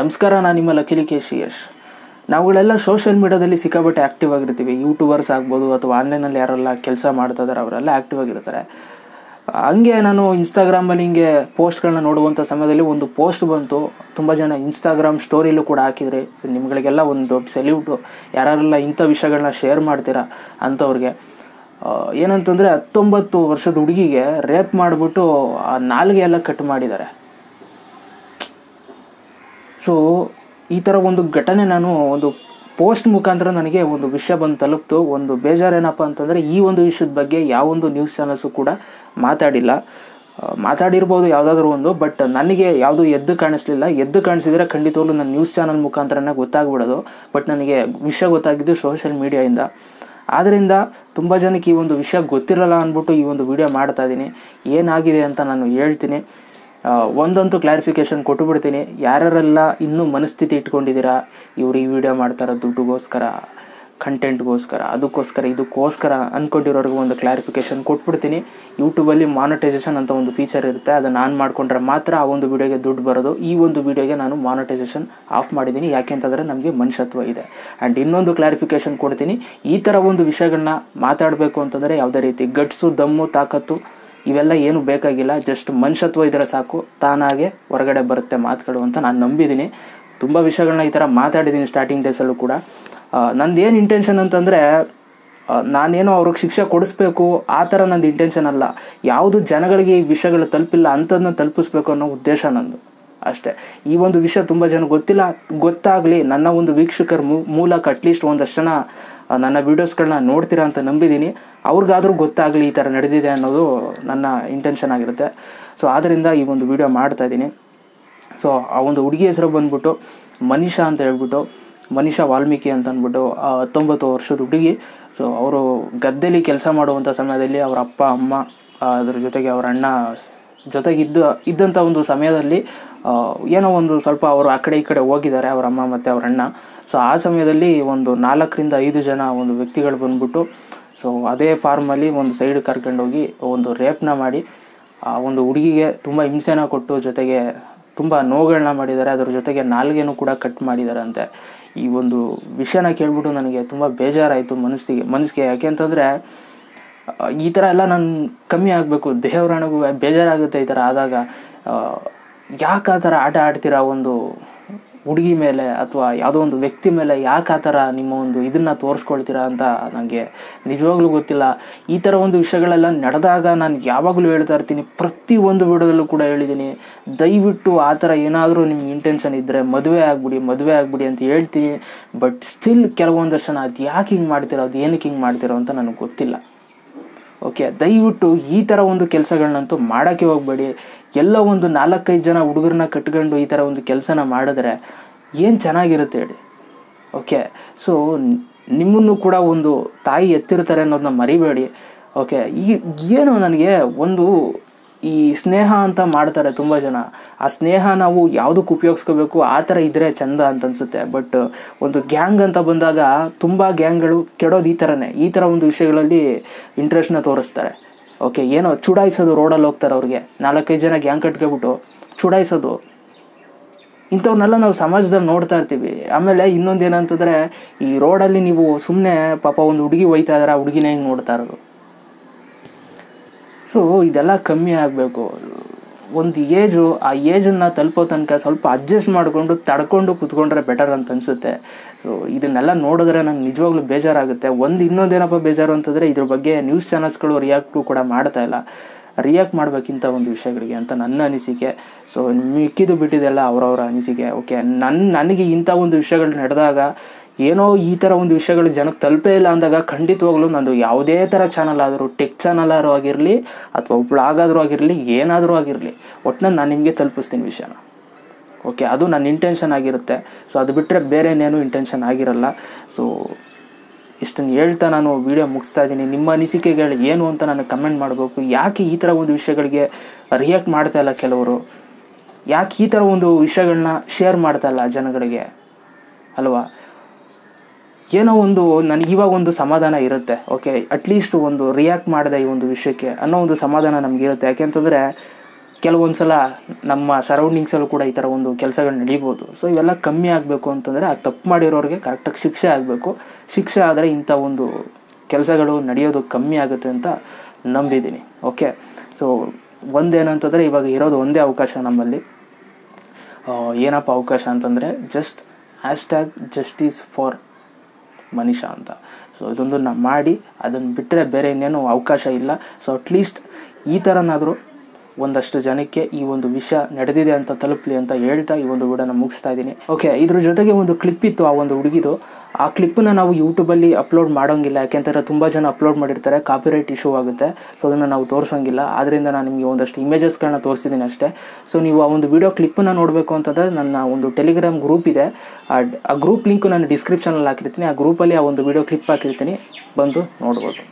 ನಮಸ್ಕಾರ, ನಾನು ನಿಮ್ಮ ಲಕ್ಕೇಶ್ ಯಶ್. ನಾವುಗಳೆಲ್ಲ ಸೋಷಿಯಲ್ ಮೀಡಿಯಾದಲ್ಲಿ ಸಿಕ್ಕಾಪಟ್ಟೆ ಆ್ಯಕ್ಟಿವ್ ಆಗಿರ್ತೀವಿ. ಯೂಟ್ಯೂಬರ್ಸ್ ಆಗ್ಬೋದು ಅಥವಾ ಆನ್ಲೈನಲ್ಲಿ ಯಾರೆಲ್ಲ ಕೆಲಸ ಮಾಡ್ತಾ ಇದ್ದಾರೆ ಅವರೆಲ್ಲ ಆ್ಯಕ್ಟಿವ್ ಆಗಿರ್ತಾರೆ. ಹಂಗೆ ನಾನು ಇನ್ಸ್ಟಾಗ್ರಾಮಲ್ಲಿ ಹಿಂಗೆ ಪೋಸ್ಟ್ಗಳನ್ನ ನೋಡುವಂಥ ಸಮಯದಲ್ಲಿ ಒಂದು ಪೋಸ್ಟ್ ಬಂತು. ತುಂಬ ಜನ ಇನ್ಸ್ಟಾಗ್ರಾಮ್ ಸ್ಟೋರಿಲೂ ಕೂಡ ಹಾಕಿದ್ರಿ. ನಿಮ್ಗಳಿಗೆಲ್ಲ ಒಂದು ದೊಡ್ಡ ಸೆಲ್ಯೂಟು. ಯಾರೆಲ್ಲ ಇಂಥ ವಿಷಯಗಳನ್ನ ಶೇರ್ ಮಾಡ್ತೀರಾ ಅಂಥವ್ರಿಗೆ. ಏನಂತಂದರೆ 19 ವರ್ಷದ ಹುಡುಗಿಗೆ ರೇಪ್ ಮಾಡಿಬಿಟ್ಟು ಆ ನಾಲಿಗೆ ಎಲ್ಲ ಕಟ್ ಮಾಡಿದ್ದಾರೆ. ಸೊ ಈ ಥರ ಒಂದು ಘಟನೆ ನಾನು ಒಂದು ಪೋಸ್ಟ್ ಮುಖಾಂತರ ನನಗೆ ಒಂದು ವಿಷಯ ಬಂದು ತಲುಪ್ತು. ಒಂದು ಬೇಜಾರೇನಪ್ಪ ಅಂತಂದರೆ ಈ ಒಂದು ವಿಷಯದ ಬಗ್ಗೆ ಯಾವೊಂದು ನ್ಯೂಸ್ ಚಾನಲ್ಸು ಕೂಡ ಮಾತಾಡಿರ್ಬೋದು ಯಾವುದಾದ್ರೂ ಒಂದು. ಬಟ್ ನನಗೆ ಯಾವುದು ಎದ್ದು ಕಾಣಿಸ್ಲಿಲ್ಲ. ಎದ್ದು ಕಾಣಿಸಿದರೆ ಖಂಡಿತವಾಗ್ಲೂ ನನ್ನ ನ್ಯೂಸ್ ಚಾನಲ್ ಮುಖಾಂತರನೇ ಗೊತ್ತಾಗ್ಬಿಡೋದು. ಬಟ್ ನನಗೆ ವಿಷಯ ಗೊತ್ತಾಗಿದ್ದು ಸೋಷಿಯಲ್ ಮೀಡಿಯಾಯಿಂದ. ಆದ್ದರಿಂದ ತುಂಬ ಜನಕ್ಕೆ ಈ ಒಂದು ವಿಷಯ ಗೊತ್ತಿರಲ್ಲ ಅಂದ್ಬಿಟ್ಟು ಈ ಒಂದು ವಿಡಿಯೋ ಮಾಡ್ತಾಯಿದ್ದೀನಿ. ಏನಾಗಿದೆ ಅಂತ ನಾನು ಹೇಳ್ತೀನಿ. ಒಂದಂತೂ ಕ್ಲಾರಿಫಿಕೇಷನ್ ಕೊಟ್ಟುಬಿಡ್ತೀನಿ. ಯಾರೆಲ್ಲ ಇನ್ನೂ ಮನಸ್ಥಿತಿ ಇಟ್ಕೊಂಡಿದ್ದೀರಾ, ಇವರು ಈ ವಿಡಿಯೋ ಮಾಡ್ತಾರೋ ದುಡ್ಡುಗೋಸ್ಕರ, ಕಂಟೆಂಟ್ಗೋಸ್ಕರ, ಇದಕ್ಕೋಸ್ಕರ ಅಂದ್ಕೊಂಡಿರೋರಿಗೆ ಒಂದು ಕ್ಲಾರಿಫಿಕೇಷನ್ ಕೊಟ್ಬಿಡ್ತೀನಿ. ಯೂಟ್ಯೂಬಲ್ಲಿ ಮಾನಿಟೈಸೇಷನ್ ಅಂತ ಒಂದು ಫೀಚರ್ ಇರುತ್ತೆ. ಅದನ್ನು ಆನ್ ಮಾಡಿಕೊಂಡ್ರೆ ಮಾತ್ರ ಆ ಒಂದು ವಿಡಿಯೋಗೆ ದುಡ್ಡು ಬರೋದು. ಈ ಒಂದು ವಿಡಿಯೋಗೆ ನಾನು ಮಾನಿಟೈಸೇಷನ್ ಆಫ್ ಮಾಡಿದ್ದೀನಿ. ಯಾಕೆ ಅಂತಂದರೆ ನಮಗೆ ಮನುಷ್ಯತ್ವ ಇದೆ. ಆ್ಯಂಡ್ ಇನ್ನೊಂದು ಕ್ಲಾರಿಫಿಕೇಷನ್ ಕೊಡ್ತೀನಿ. ಈ ಥರ ಒಂದು ವಿಷಯಗಳನ್ನ ಮಾತಾಡಬೇಕು ಅಂತಂದರೆ ಯಾವುದೇ ರೀತಿ ಗಟ್ಸು, ದಮ್ಮು, ತಾಕತ್ತು ಇವೆಲ್ಲ ಏನು ಬೇಕಾಗಿಲ್ಲ. ಜಸ್ಟ್ ಮನುಷ್ಯತ್ವ ಇದ್ದರೆ ಸಾಕು, ತಾನಾಗೆ ಹೊರಗಡೆ ಬರುತ್ತೆ ಮಾತುಗಳು ಅಂತ ನಾನು ನಂಬಿದ್ದೀನಿ. ತುಂಬ ವಿಷಯಗಳನ್ನ ಈ ಥರ ಮಾತಾಡಿದ್ದೀನಿ ಸ್ಟಾರ್ಟಿಂಗ್ ಡೇಸಲ್ಲೂ ಕೂಡ. ನಂದೇನು ಇಂಟೆನ್ಷನ್ ಅಂತಂದರೆ ನಾನೇನೋ ಅವ್ರಿಗೆ ಶಿಕ್ಷೆ ಕೊಡಿಸ್ಬೇಕು ಆ ಥರ ನಂದು ಇಂಟೆನ್ಷನ್ ಅಲ್ಲ. ಯಾವುದು ಜನಗಳಿಗೆ ಈ ವಿಷಯಗಳು ತಲುಪಿಲ್ಲ ಅಂಥದನ್ನ ತಲುಪಿಸ್ಬೇಕು ಅನ್ನೋ ಉದ್ದೇಶ ನಂದು ಅಷ್ಟೇ. ಈ ಒಂದು ವಿಷಯ ತುಂಬ ಜನ ಗೊತ್ತಾಗಲಿ, ನನ್ನ ಒಂದು ವೀಕ್ಷಕರ ಮೂಲಕ ಅಟ್ಲೀಸ್ಟ್ ಒಂದಷ್ಟು ಜನ ನನ್ನ ವೀಡಿಯೋಸ್ಗಳನ್ನ ನೋಡ್ತೀರಾ ಅಂತ ನಂಬಿದ್ದೀನಿ. ಅವ್ರಿಗಾದರೂ ಗೊತ್ತಾಗಲಿ ಈ ಥರ ನಡೆದಿದೆ ಅನ್ನೋದು ನನ್ನ ಇಂಟೆನ್ಷನ್ ಆಗಿರುತ್ತೆ. ಸೊ ಆದ್ದರಿಂದ ಈ ಒಂದು ವಿಡಿಯೋ ಮಾಡ್ತಾಯಿದ್ದೀನಿ. ಸೊ ಆ ಒಂದು ಹುಡುಗಿ ಹೆಸರು ಬಂದ್ಬಿಟ್ಟು ಮನೀಷಾ ಅಂತ ಹೇಳ್ಬಿಟ್ಟು, ಮನೀಷಾ ವಾಲ್ಮೀಕಿ ಅಂತ ಅಂದ್ಬಿಟ್ಟು 19 ವರ್ಷದ ಹುಡುಗಿ. ಸೊ ಅವರು ಗದ್ದೆಯಲ್ಲಿ ಕೆಲಸ ಮಾಡುವಂಥ ಸಮಯದಲ್ಲಿ ಅವರ ಅಪ್ಪ ಅಮ್ಮ ಅದ್ರ ಜೊತೆಗೆ ಅವರ ಅಣ್ಣ ಇದ್ದಂಥ ಒಂದು ಸಮಯದಲ್ಲಿ ಏನೋ ಒಂದು ಸ್ವಲ್ಪ ಅವರು ಆ ಕಡೆ ಈ ಕಡೆ ಹೋಗಿದ್ದಾರೆ, ಅವರ ಅಮ್ಮ ಮತ್ತು ಅವರ ಅಣ್ಣ. ಸೊ ಆ ಸಮಯದಲ್ಲಿ ಒಂದು 4 ರಿಂದ 5 ಜನ ಒಂದು ವ್ಯಕ್ತಿಗಳು ಬಂದ್ಬಿಟ್ಟು ಸೊ ಅದೇ ಫಾರ್ಮಲ್ಲಿ ಒಂದು ಸೈಡ್ ಕರ್ಕೊಂಡೋಗಿ ಒಂದು ರೇಪ್ನ ಮಾಡಿ ಆ ಒಂದು ಹುಡುಗಿಗೆ ತುಂಬ ಹಿಂಸೆನ ಕೊಟ್ಟು, ಜೊತೆಗೆ ತುಂಬ ನೋವುಗಳನ್ನ ಮಾಡಿದ್ದಾರೆ. ಅದ್ರ ಜೊತೆಗೆ ನಾಲ್ಗೆನೂ ಕೂಡ ಕಟ್ ಮಾಡಿದ್ದಾರೆ ಅಂತೆ. ಈ ಒಂದು ವಿಷಯನ ಕೇಳ್ಬಿಟ್ಟು ನನಗೆ ತುಂಬ ಬೇಜಾರಾಯಿತು ಮನಸ್ಸಿಗೆ. ಯಾಕೆ ಅಂತಂದರೆ ಈ ಥರ ಎಲ್ಲ ನಾನು ಕಮ್ಮಿ ಆಗಬೇಕು, ದೇವರಾಣಗೂ ಬೇಜಾರಾಗುತ್ತೆ ಈ ಥರ ಆದಾಗ. ಯಾಕೆ ಆ ಥರ ಆಟ ಆಡ್ತೀರಾ ಒಂದು ಹುಡುಗಿ ಮೇಲೆ ಅಥವಾ ಯಾವುದೋ ಒಂದು ವ್ಯಕ್ತಿ ಮೇಲೆ? ಯಾಕೆ ಆ ಥರ ನಿಮ್ಮ ಒಂದು ಇದನ್ನು ತೋರಿಸ್ಕೊಳ್ತೀರಾ ಅಂತ ನನಗೆ ನಿಜವಾಗ್ಲೂ ಗೊತ್ತಿಲ್ಲ. ಈ ಥರ ಒಂದು ವಿಷಯಗಳೆಲ್ಲ ನಡೆದಾಗ ನಾನು ಯಾವಾಗಲೂ ಹೇಳ್ತಾ ಇರ್ತೀನಿ, ಪ್ರತಿ ಒಂದು ವಿಡಿಯೋದಲ್ಲೂ ಕೂಡ ಹೇಳಿದ್ದೀನಿ, ದಯವಿಟ್ಟು ಆ ಥರ ಏನಾದರೂ ನಿಮ್ಗೆ ಇಂಟೆನ್ಷನ್ ಇದ್ದರೆ ಮದುವೆ ಆಗ್ಬಿಡಿ ಅಂತ ಹೇಳ್ತೀನಿ. ಬಟ್ ಸ್ಟಿಲ್ ಕೆಲವೊಂದಷ್ಟು ಜನ ಅದು ಯಾಕೆ ಹಿಂಗೆ ಮಾಡ್ತಿರೋ, ಅದು ಏನಕ್ಕೆ ಹಿಂಗೆ ಮಾಡ್ತಿರೋ ಅಂತ ನನಗೆ ಗೊತ್ತಿಲ್ಲ. ಓಕೆ, ದಯವಿಟ್ಟು ಈ ಥರ ಒಂದು ಕೆಲಸಗಳನ್ನಂತೂ ಮಾಡೋಕ್ಕೆ ಹೋಗಬೇಡಿ. ಎಲ್ಲ ಒಂದು 4-5 ಜನ ಹುಡುಗರನ್ನ ಕಟ್ಕೊಂಡು ಈ ಥರ ಒಂದು ಕೆಲಸನ ಮಾಡಿದ್ರೆ ಏನು ಚೆನ್ನಾಗಿರುತ್ತೆ ಹೇಳಿ. ಓಕೆ, ಸೊ ನಿಮ್ಮನ್ನು ಕೂಡ ಒಂದು ತಾಯಿ ಎತ್ತಿರ್ತಾರೆ ಅನ್ನೋದನ್ನ ಮರಿಬೇಡಿ. ಓಕೆ, ಏನು ನನಗೆ ಒಂದು ಈ ಸ್ನೇಹ ಅಂತ ಮಾಡ್ತಾರೆ ತುಂಬ ಜನ. ಆ ಸ್ನೇಹ ನಾವು ಯಾವುದಕ್ಕೆ ಉಪಯೋಗಿಸ್ಕೋಬೇಕು ಆ ಥರ ಇದ್ದರೆ ಚೆಂದ ಅಂತ ಅನಿಸುತ್ತೆ. ಬಟ್ ಒಂದು ಗ್ಯಾಂಗ್ ಅಂತ ಬಂದಾಗ ತುಂಬ ಗ್ಯಾಂಗ್ಗಳು ಕೆಡೋದು ಈ ಥರ ಒಂದು ವಿಷಯಗಳಲ್ಲಿ ಇಂಟ್ರೆಸ್ಟ್ನ ತೋರಿಸ್ತಾರೆ. ಓಕೆ, ಏನೋ ಚುಡಾಯಿಸೋದು, ರೋಡಲ್ಲಿ ಹೋಗ್ತಾರೆ ಅವ್ರಿಗೆ 4-5 ಜನ ಗ್ಯಾಂಗ್ ಕಟ್ಕೊಬಿಟ್ಟು ಚುಡಾಯಿಸೋದು, ಇಂಥವ್ರನ್ನೆಲ್ಲ ನಾವು ಸಮಾಜದಲ್ಲಿ ನೋಡ್ತಾ ಇರ್ತೀವಿ. ಆಮೇಲೆ ಇನ್ನೊಂದು ಏನಂತಂದರೆ, ಈ ರೋಡಲ್ಲಿ ನೀವು ಸುಮ್ಮನೆ ಪಾಪ ಒಂದು ಹುಡುಗಿ ಒಯ್ತಾ ಇದ್ದಾರೆ, ಆ ಹುಡುಗಿನ ಹಿಂಗೆ ನೋಡ್ತಾ ಇರೋದು. ಸೊ ಇದೆಲ್ಲ ಕಮ್ಮಿ ಆಗಬೇಕು. ಒಂದು ಆ ಏಜನ್ನು ತಲುಪೋ ತನಕ ಸ್ವಲ್ಪ ಅಡ್ಜಸ್ಟ್ ಮಾಡಿಕೊಂಡು ತಡ್ಕೊಂಡು ಕೂತ್ಕೊಂಡ್ರೆ ಬೆಟರ್ ಅಂತ ಅನಿಸುತ್ತೆ. ಸೊ ಇದನ್ನೆಲ್ಲ ನೋಡಿದ್ರೆ ನಂಗೆ ನಿಜವಾಗ್ಲೂ ಬೇಜಾರಾಗುತ್ತೆ. ಇನ್ನೊಂದೇನಪ್ಪ ಬೇಜಾರು ಅಂತಂದರೆ, ಇದ್ರ ಬಗ್ಗೆ ನ್ಯೂಸ್ ಚಾನಲ್ಸ್ಗಳು ರಿಯಾಕ್ಟು ಕೂಡ ಮಾಡ್ತಾಯಿಲ್ಲ. ರಿಯಾಕ್ಟ್ ಮಾಡಬೇಕಿಂತ ಒಂದು ವಿಷಯಗಳಿಗೆ ಅಂತ ನನ್ನ ಅನಿಸಿಕೆ. ಸೊ ಮಿಕ್ಕಿದು ಬಿಟ್ಟಿದೆಲ್ಲ ಅವರವರ ಅನಿಸಿಕೆ. ಓಕೆ, ನನಗೆ ಇಂಥ ಒಂದು ವಿಷಯಗಳು ನಡೆದಾಗ, ಏನೋ ಈ ಥರ ಒಂದು ವಿಷಯಗಳು ಜನಕ್ಕೆ ತಲುಪೇ ಇಲ್ಲ ಅಂದಾಗ ಖಂಡಿತವಾಗ್ಲೂ ನಂದು ಯಾವುದೇ ಥರ ಚಾನಲ್ ಆದರೂ, ಟೆಕ್ ಚಾನಲ್ ಆದರೂ ಆಗಿರಲಿ ಅಥವಾ ವ್ಲಾಗ್ ಆದರೂ ಆಗಿರಲಿ, ಏನಾದರೂ ಆಗಿರಲಿ, ಒಟ್ಟಿನಲ್ಲಿ ನಾನು ನಿಮಗೆ ತಲುಪಿಸ್ತೀನಿ ವಿಷಯನ. ಓಕೆ, ಅದು ನನ್ನ ಇಂಟೆನ್ಷನ್ ಆಗಿರುತ್ತೆ. ಸೊ ಅದು ಬಿಟ್ಟರೆ ಬೇರೆ ಏನೇನು ಇಂಟೆನ್ಷನ್ ಆಗಿರಲ್ಲ. ಸೊ ಇಷ್ಟನ್ನು ಹೇಳ್ತಾ ನಾನು ವಿಡಿಯೋ ಮುಗಿಸ್ತಾ ಇದ್ದೀನಿ. ನಿಮ್ಮ ಅನಿಸಿಕೆಗಳು ಏನು ಅಂತ ನನಗೆ ಕಮೆಂಟ್ ಮಾಡಬೇಕು. ಯಾಕೆ ಈ ಥರ ಒಂದು ವಿಷಯಗಳಿಗೆ ರಿಯಾಕ್ಟ್ ಮಾಡ್ತಾ ಇಲ್ಲ ಕೆಲವರು? ಯಾಕೆ ಈ ಥರ ಒಂದು ವಿಷಯಗಳನ್ನ ಶೇರ್ ಮಾಡ್ತಾ ಇಲ್ಲ ಜನಗಳಿಗೆ ಅಲ್ವಾ? ಏನೋ ಒಂದು ನನಗಿವಾಗ ಒಂದು ಸಮಾಧಾನ ಇರುತ್ತೆ. ಓಕೆ, ಅಟ್ಲೀಸ್ಟ್ ಒಂದು ರಿಯಾಕ್ಟ್ ಮಾಡಿದೆ ಈ ಒಂದು ವಿಷಯಕ್ಕೆ ಅನ್ನೋ ಒಂದು ಸಮಾಧಾನ ನಮಗಿರುತ್ತೆ. ಯಾಕೆಂತಂದರೆ ಕೆಲವೊಂದು ಸಲ ನಮ್ಮ ಸರೌಂಡಿಂಗ್ಸಲ್ಲೂ ಕೂಡ ಈ ಥರ ಒಂದು ಕೆಲಸಗಳು ನಡೀಬೋದು. ಸೊ ಇವೆಲ್ಲ ಕಮ್ಮಿ ಆಗಬೇಕು ಅಂತಂದರೆ ಆ ತಪ್ಪು ಮಾಡಿರೋರಿಗೆ ಕರೆಕ್ಟಾಗಿ ಶಿಕ್ಷೆ ಆಗಬೇಕು. ಶಿಕ್ಷೆ ಆದರೆ ಇಂಥ ಒಂದು ಕೆಲಸಗಳು ನಡೆಯೋದು ಕಮ್ಮಿ ಆಗುತ್ತೆ ಅಂತ ನಂಬಿದ್ದೀನಿ. ಓಕೆ, ಸೊ ಒಂದೇನಂತಂದರೆ ಇವಾಗ ಇರೋದು ಒಂದೇ ಅವಕಾಶ ನಮ್ಮಲ್ಲಿ. ಏನಪ್ಪ ಅವಕಾಶ ಅಂತಂದರೆ ಜಸ್ಟ್ #Justice for Manisha ಅಂತ. ಸೊ ಇದೊಂದು ಮಾಡಿ ಅದನ್ನು ಬಿಟ್ಟರೆ ಬೇರೆ ಇನ್ನೇನು ಅವಕಾಶ ಇಲ್ಲ. ಸೊ ಅಟ್ಲೀಸ್ಟ್ ಈ ಥರನಾದರೂ ಒಂದಷ್ಟು ಜನಕ್ಕೆ ಈ ಒಂದು ವಿಷಯ ನಡೆದಿದೆ ಅಂತ ತಲುಪಲಿ ಅಂತ ಹೇಳ್ತಾ ಈ ಒಂದು ವಿಡಿಯೋನ ಮುಗಿಸ್ತಾ ಇದ್ದೀನಿ. ಓಕೆ, ಇದ್ರ ಜೊತೆಗೆ ಒಂದು ಕ್ಲಿಪ್ ಇತ್ತು ಆ ಒಂದು ಹುಡುಗಿದು. ಆ ಕ್ಲಿಪ್ಪನ್ನ ನಾವು ಯೂಟ್ಯೂಬಲ್ಲಿ ಅಪ್ಲೋಡ್ ಮಾಡೋಂಗಿಲ್ಲ, ಯಾಕೆಂದರೆ ತುಂಬ ಜನ ಅಪ್ಲೋಡ್ ಮಾಡಿರ್ತಾರೆ, ಕಾಪಿರೈಟ್ ಇಶ್ಯೂ ಆಗುತ್ತೆ. ಸೊ ಅದನ್ನು ನಾವು ತೋರಿಸೋಂಗಿಲ್ಲ. ಆದ್ದರಿಂದ ನಾನು ನಿಮಗೆ ಒಂದಷ್ಟು ಇಮೇಜಸ್ಗಳನ್ನ ತೋರಿಸಿದ್ದೀನಿ ಅಷ್ಟೇ. ಸೊ ನೀವು ಆ ಒಂದು ವಿಡಿಯೋ ಕ್ಲಿಪ್ಪನ್ನು ನೋಡಬೇಕು ಅಂತಂದರೆ ನನ್ನ ಒಂದು ಟೆಲಿಗ್ರಾಮ್ ಗ್ರೂಪ್ ಇದೆ, ಆ ಗ್ರೂಪ್ ಲಿಂಕು ನಾನು ಡಿಸ್ಕ್ರಿಪ್ಷನಲ್ಲಿ ಹಾಕಿರ್ತೀನಿ. ಆ ಗ್ರೂಪಲ್ಲಿ ಆ ಒಂದು ವಿಡಿಯೋ ಕ್ಲಿಪ್ ಹಾಕಿರ್ತೀನಿ, ಬಂದು ನೋಡ್ಬೋದು.